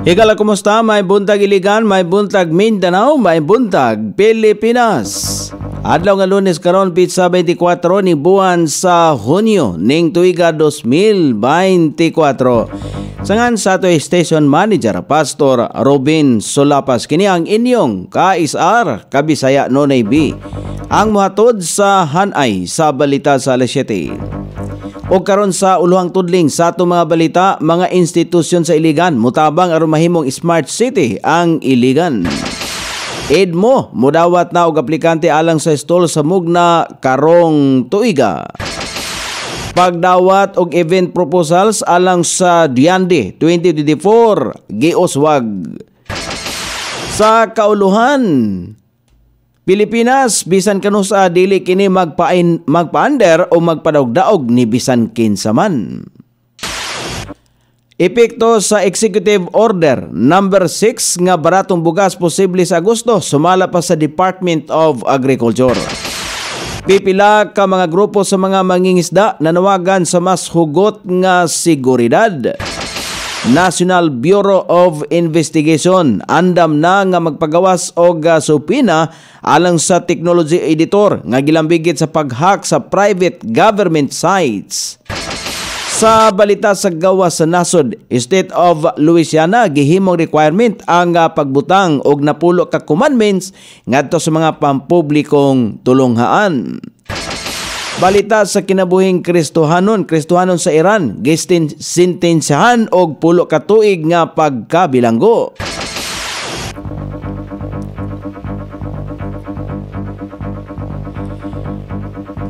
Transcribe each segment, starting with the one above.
Higala, kumusta? May buntag Iligan, may buntag Mindanao, may buntag Pilipinas. Adlaw nga Lunes karon pizza 24 ni buwan sa Hunyo ning tuiga 2024. Sangan sa ato station manager Pastor Robin Solapas, kini ang inyong KSR Kabisaya Nonay B. Ang muhatod sa hanay sa balita sa alas 7. O karon sa uluhang tudling sa ato mga balita, mga institusyon sa Iligan mutabang aron mahimong smart city ang Iligan. EDMO mudawat na og aplikante alang sa stall sa Mugna karong tuiga. Pagdawat og event proposals alang sa Diande 2024 giuswag. Sa kauluhan, Pilipinas, bisan kano sa dili kini magpa-under o magpadawg-daog ni bisan kinsa man. Epekto sa Executive Order number 6 nga baratong bugas posible sa Agosto, sumala pa sa Department of Agriculture. Pipila ka mga grupo sa mga mangingisda nanawagan sa mas hugot nga seguridad. National Bureau of Investigation andam na nga magpagawas og supina alang sa technology editor nga gilambigit sa pag-hack sa private government sites. Sa balita sa gawas sa nasod, State of Louisiana gihimong requirement ang pagbutang og napulo ka commandments ngadto sa mga pampublikong tulonghaan. Balita sa kinabuhing Kristohanon sa Iran, gisintensyahan og 10 ka tuig nga pagkabilanggo.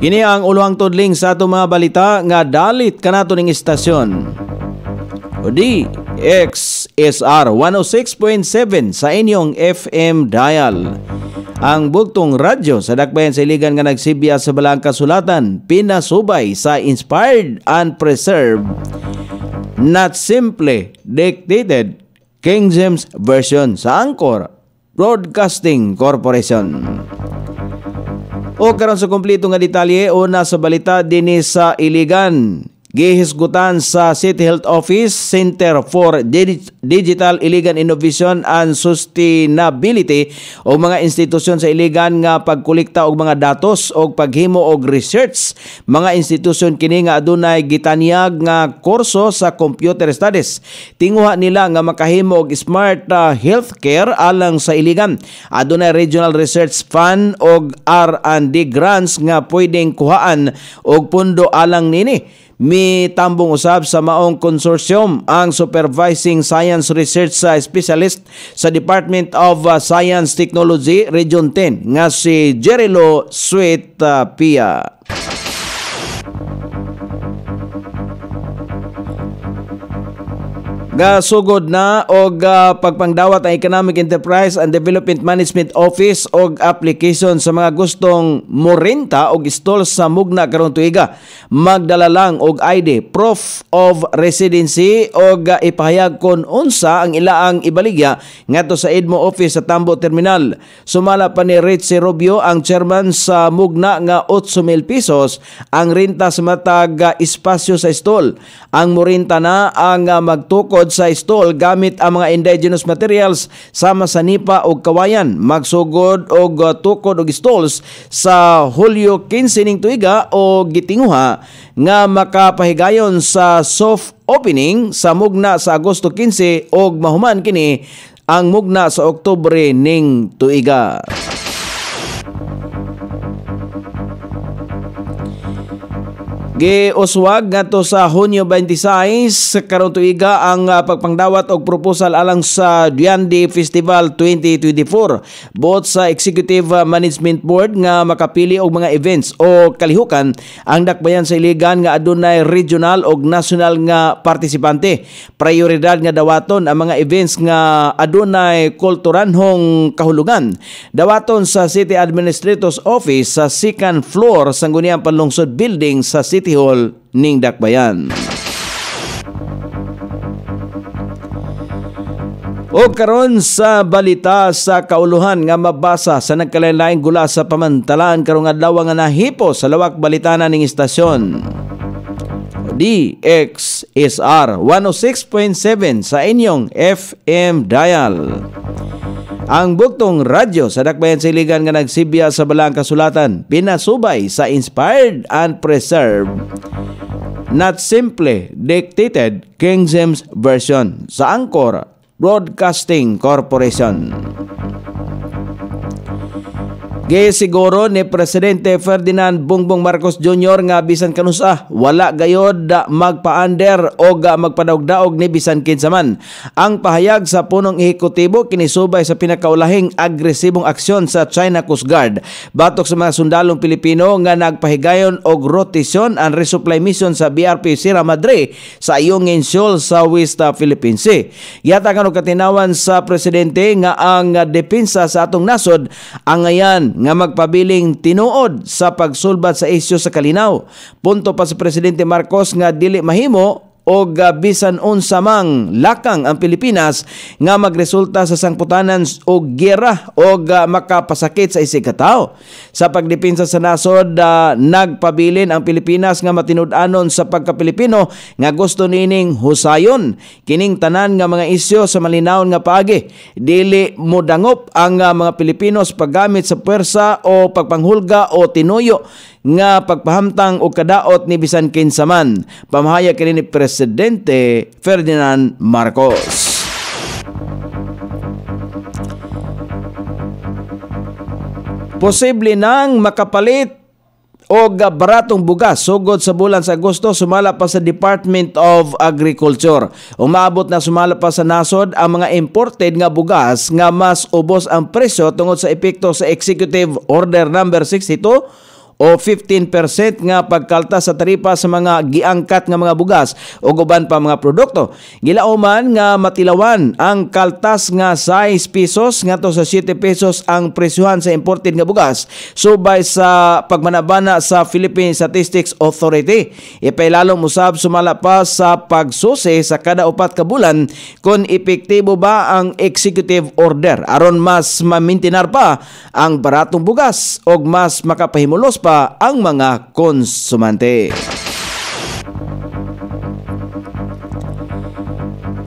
Kini ang uluhang tudling sa atong mga balita nga dalit kanato ning istasyon. Odi XSR 106.7 sa inyong FM dial. Ang bugtong radyo sa dakbayan sa Iligan nga nagsibya sa balang kasulatan, pinasubay sa inspired and preserved, not simply dictated King James Version sa Anchor Broadcasting Corporation. O karon sa kumpleto nga detalye, una sa balita dinhi sa Iligan. Gihisgutan sa City Health Office Center for Digital Iligan Innovation and Sustainability o mga institusyon sa Iligan nga pagkolekta og mga datos o paghimo og research. Mga institusyon kini nga adunay gitanyag nga kurso sa computer studies. Tinguha nila nga makahimo og smart healthcare alang sa Iligan. Adunay regional research fund og R&D grants nga pwedeng kuhaan og pundo alang nini. Mitambong usab sa maong consortium ang Supervising Science Research Specialist sa Department of Science Technology Region 10 nga si Jerilo Sweet Pia. Gasugod na og pagpangdawat ang Economic Enterprise and Development Management Office og application sa mga gustong morenta og stall sa Mugna karong tuiga. Magdala lang og ID, proof of residency og ipahayag kon unsa ang ilaang ibaligya ngadto sa EDMO office sa Tambo Terminal. Sumala pa ni Richie Rubio, ang chairman sa Mugna, nga 8,000 pesos ang renta sa matag espasyo sa stall. Ang morenta na ang magtukod sa stall gamit ang mga indigenous materials sama sa nipa o kawayan. Magsugod og tukod og stalls sa Hulyo 15 ning tuiga o gitinguha nga makapahigayon sa soft opening sa Mugna sa Agosto 15 og mahuman kini ang Mugna sa Oktubre ning tuiga. Giuswag ngadto sa Hunyo 26 karong tuiga ang pagpangdawat og proposal alang sa Diande Festival 2024. Buot sa Executive Management Board nga makapili og mga events o kalihukan ang dakbayan sa Iligan nga adunay regional og national nga partisipante. Prioridad nga dawaton ang mga events nga adunay kulturanhong kahulugan. Dawaton sa City Administrator's Office sa second floor sa Sangguniang Panlungsod Building sa City Hall ning dakbayan. O karon sa balita sa kauluhan nga mabasa sa nagkalain-laing gula sa pamantalaan karong adlaw nga nahipo sa lawak balitana ning istasyon. DXSR 106.7 sa inyong FM dial. Ang buktong radyo sa Dakbayan Siligan nga nagsibya sa balang kasulatan, pinasubay sa inspired and preserved, not simply dictated King James Version sa Angkor Broadcasting Corporation. Gisiguro ni Presidente Ferdinand Bongbong Marcos Jr. nga bisan kanusa wala gayod magpa-under o magpadaog-daog ni bisan kinsa man. Ang pahayag sa punong ehekutibo kinisubay sa pinakaulahing agresibong aksyon sa China Coast Guard batok sa mga sundalong Pilipino nga nagpahigayon og rotasyon and resupply mission sa BRP Sierra Madre sa Ayungin Shoal sa West Philippine Sea. Yata kanu katinawan sa presidente nga ang depensa sa atong nasod ang ngayan nga magpabiling tinuod sa pagsulbat sa isyu sa kalinaw. Punto pa sa Presidente Marcos nga dili mahimo o bisan unsa mang lakang ang Pilipinas nga magresulta sa sangputanan o giyera o makapasakit sa isig katao. Sa pagdepensa sa nasod, nagpabilin ang Pilipinas nga matinud-anon sa pagka-Pilipino nga gusto nining husayon kining tanan nga mga isyu sa malinawon nga paagi. Dili modangop ang mga Pilipino sa paggamit sa puwersa o pagpanghulga o tinuyo nga pagpahamtang o kadaot ni bisan kinsa man. Pamahayag kini ni Presidente Ferdinand Marcos. Posible nang makapalit o baratong bugas sugod sa bulan sa Agosto sumala pa sa Department of Agriculture. Umabot na sumala pa sa nasod ang mga imported nga bugas nga mas ubos ang presyo tungod sa epekto sa Executive Order number 62 o 15% nga pagkalta sa taripa sa mga giangkat nga mga bugas o guban pa mga produkto. Gilauman nga matilawan ang kaltas nga 6 pesos ngadto sa 7 pesos ang presyuhan sa imported nga bugas subay sa pagmanabana sa Philippine Statistics Authority. Ipailalong usab sumala pa sa pagsusi sa kada 4 ka bulan kung epektibo ba ang executive order aron mas mamintinar pa ang baratong bugas o mas makapahimulos pa ang mga konsumante.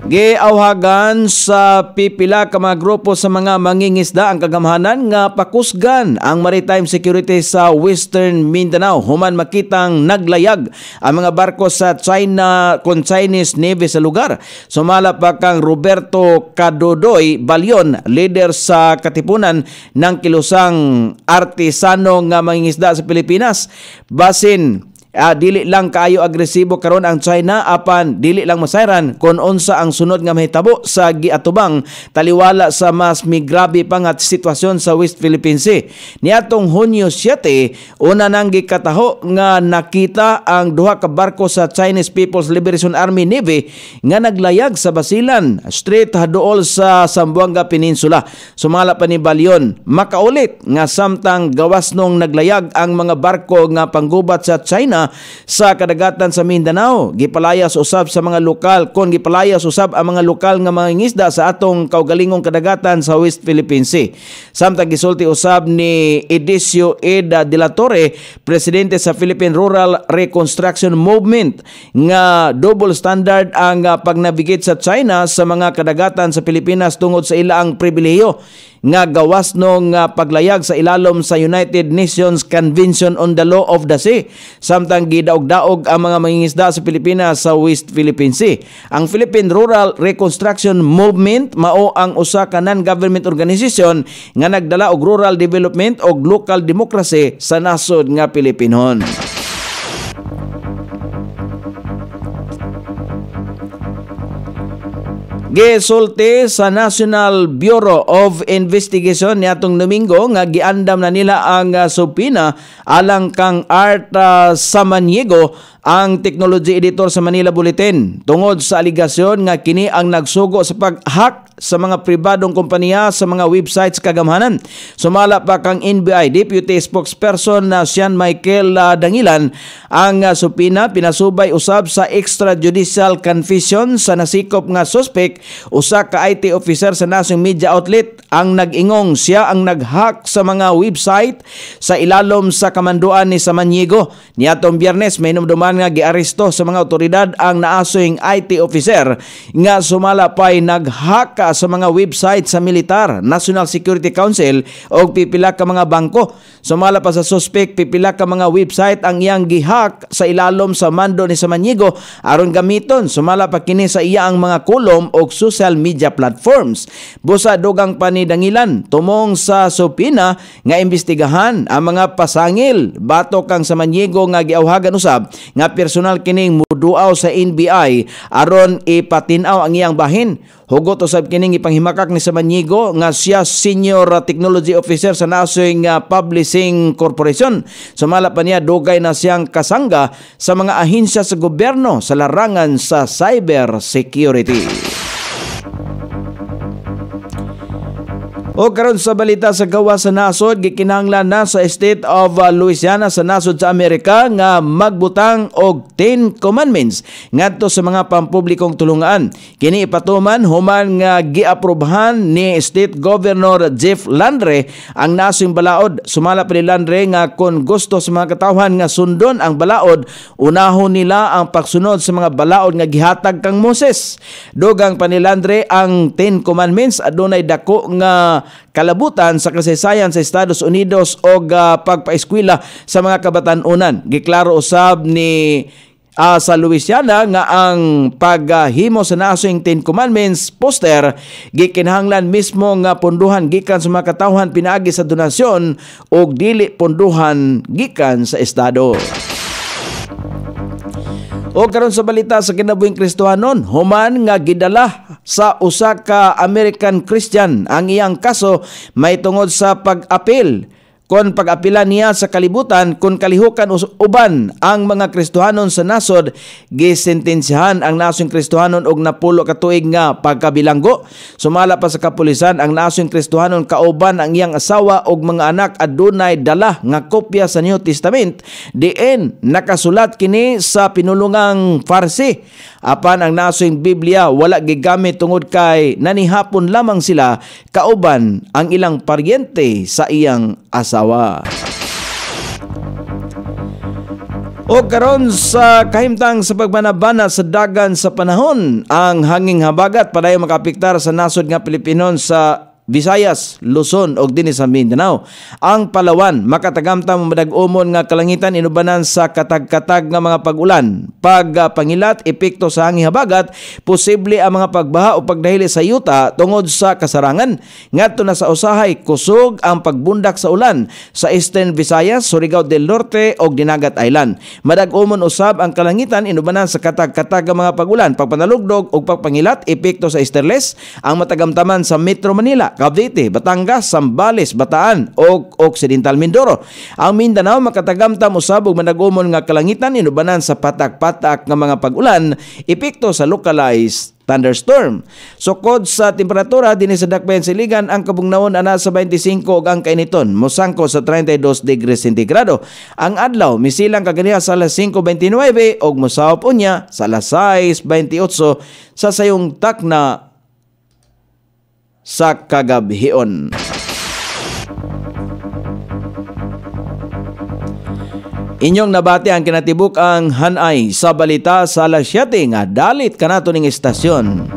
Giawhagan sa pipila ka mga grupo sa mga mangingisda ang kagamhanan nga pakusgan ang maritime security sa Western Mindanao human makitang naglayag ang mga barko sa China kon Chinese Navy sa lugar. Sumala pa kang Roberto Cadodoy Balyon, leader sa katipunan ng kilusang artisano nga mangingisda sa Pilipinas. Basin dili lang kaayo agresibo karon ang China apan dili lang masayran kon unsa ang sunod nga mahitabo sa giatubang taliwala sa mas migrabe pa nga sitwasyon sa West Philippine Sea. Niadtong Hunyo 7 una nang gikataho nga nakita ang duha ka barko sa Chinese People's Liberation Army Navy nga naglayag sa Basilan Strait haduol sa Zamboanga Peninsula. Sumala pa ni Balyon makaulit nga samtang gawas nung naglayag ang mga barko nga panggubat sa China sa kadagatan sa Mindanao, gipalayas usab sa mga lokal kon gipalayas usab ang mga lokal nga mga ngisda sa atong kaugalingong kadagatan sa West Philippine Sea. Samtang gisulti usab ni Edicio Eda de la Torre, presidente sa Philippine Rural Reconstruction Movement, nga double standard ang pagnavigate sa China sa mga kadagatan sa Pilipinas tungod sa ilaang pribilehiyo nga gawas nung paglayag sa ilalom sa United Nations Convention on the Law of the Sea. Samtang gidaog-daog ang mga mangingisda sa Pilipinas sa West Philippine Sea. Ang Philippine Rural Reconstruction Movement mao ang usa ka non-government organization nga nagdala og rural development og local democracy sa nasod nga Pilipinon. Gisulti sa National Bureau of Investigation niadtong Domingo nga giandam na nila ang subpina alang kang Art Samaniego, ang technology editor sa Manila Bulletin, tungod sa aligasyon nga kini ang nagsugo sa pag-hack sa mga pribadong kompanya sa mga websites kagamhanan. Sumala pa kang NBI Deputy Spokesperson na Sean Michael Dangilan, ang supina pinasubay usab sa extrajudicial confession sa nasikop nga suspect, usa ka IT officer sa nasong media outlet ang nag-ingong siya ang nag-hack sa mga website sa ilalom sa kamanduan ni Samaniego. Niadtong Biyernes may hinumduman nga giaresto sa mga otoridad ang naasoing IT officer nga sumala pay nag-hack sa mga website sa militar, National Security Council o pipila ka mga bangko. Sumala pa sa suspect, pipila ka mga website ang iyang gihack sa ilalom sa mando ni Samaniego aron gamiton. Sumala pa kini sa iya ang mga kolom o social media platforms. Busa dugang pa ni Dangilan tumong sa supina nga imbestigahan ang mga pasangil batok kang Samaniego nga giawhagan usab nga personal kining muduaw sa NBI aron ipatinaw ang iyang bahin. Hugot usab kining ipanghimakak ni Samaniego nga siya Senior Technology Officer sa nasong Publishing Corporation. Sumala pa niya dugay na siyang kasangga sa mga ahensya sa gobyerno sa larangan sa cyber security. O karon sa balita sa gawa sa nasod, gikinahanglan na sa State of Louisiana sa nasod sa Amerika nga magbutang og 10 commandments ngadto sa mga pampublikong tulungan. Kini ipatuman human nga giaprobahan ni State Governor Jeff Landry ang nasong balaod. Sumala pa ni Landry nga kung gusto sa mga katawhan nga sundon ang balaod, unahon nila ang pagsunod sa mga balaod nga gihatag kang Moses. Dugang pa ni Landry ang 10 commandments adunay dako nga kalabutan sa kasaysayan sa Estados Unidos o pagpaeskwela sa mga kabatan-unan. Giklaro usab ni sa Louisiana nga ang paghimo sa nasong 10 Commandments poster gikinahanglan mismo nga ponduhan gikan sa mga katawhan pinaagi sa donasyon o dili ponduhan gikan sa estado. O karon sa balita sa kinabuhing Kristohanon, human nga gidala sa usa ka American Christian ang iyang kaso may tungod sa pag-apil. Kon pag-apila niya sa kalibutan, kung kalihukan uban ang mga Kristohanon sa nasod, gisentensyahan ang nasong Kristohanon og 10 ka tuig nga pagkabilanggo. Sumala pa sa kapulisan ang nasong Kristohanon kauban ang iyang asawa og mga anak adunay dala nga kopya sa New Testament diin nakasulat kini sa pinulungang Farsi. Apan ang nasong Biblia wala gigamit tungod kay nanihapon lamang sila kauban ang ilang paryente sa iyang asawa. O karon sa kahimtang sa pagbanabana sa dagan sa panahon, ang hanging habagat padayon makapiktar sa nasod nga Pilipinon sa Visayas, Luzon ug dinhi sa Mindanao. Ang Palawan makatagamtam madag-umon nga kalangitan inubanan sa katag-katag nga mga pag-ulan. Pagpangilat epekto sa hanging habagat, posible ang mga pagbaha o pagdahili sa yuta tungod sa kasarangan. Ngadto na sa usahay kusog ang pagbundak sa ulan sa Eastern Visayas, Surigao del Norte ug Dinagat Island. Madag-umon usab ang kalangitan inubanan sa katag-katag nga mga pag-ulan, pagpanalugdog ug pagpangilat epekto sa Easterles ang matagamtaman sa Metro Manila, Cavite, Batangas, Zambales, Bataan o Occidental Mindoro. Ang Mindanao makatagamtam usab og manag-umon nga kalangitan inubanan sa patak-patak nga mga pag-ulan epekto sa localized thunderstorm. Sukod sa temperatura dinhi sa dakbayan siligan, ang kabugnaon ana sa 25 ug ang kainiton mosangko sa 32 degrees centigrado. Ang adlaw misilang kaganiha sa alas 5:29 ug mosawop unya sa alas 6:28 sa sayong takna sa kagabhion. Inyong nabati ang kinatibuk ang hanay sa balita sa alas 7 nga dalit kanato ning istasyon.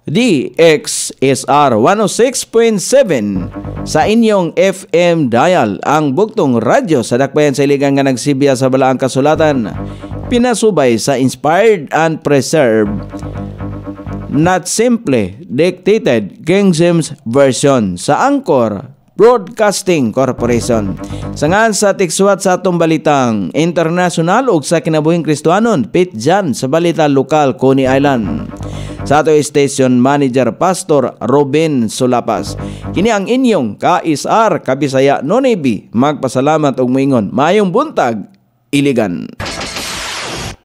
DXSR 106.7 sa inyong FM dial, ang bugtong radyo sa dakbayan sa iligan nga nagsibya sa balaang kasulatan. Pinasubay sa inspired and preserved, not simply dictated King James Version sa Anchor Broadcasting Corporation. Sangan sa tiksuat sa atong balitang international ug sa kinabuhing Kristohanon, Pit Jan sa balita lokal Coney Island. Sa ato station manager Pastor Robin Sulapas. Kini ang inyong KSR Kabisaya Nonebi. Magpasalamat og moingon. Mayong buntag, Iligan.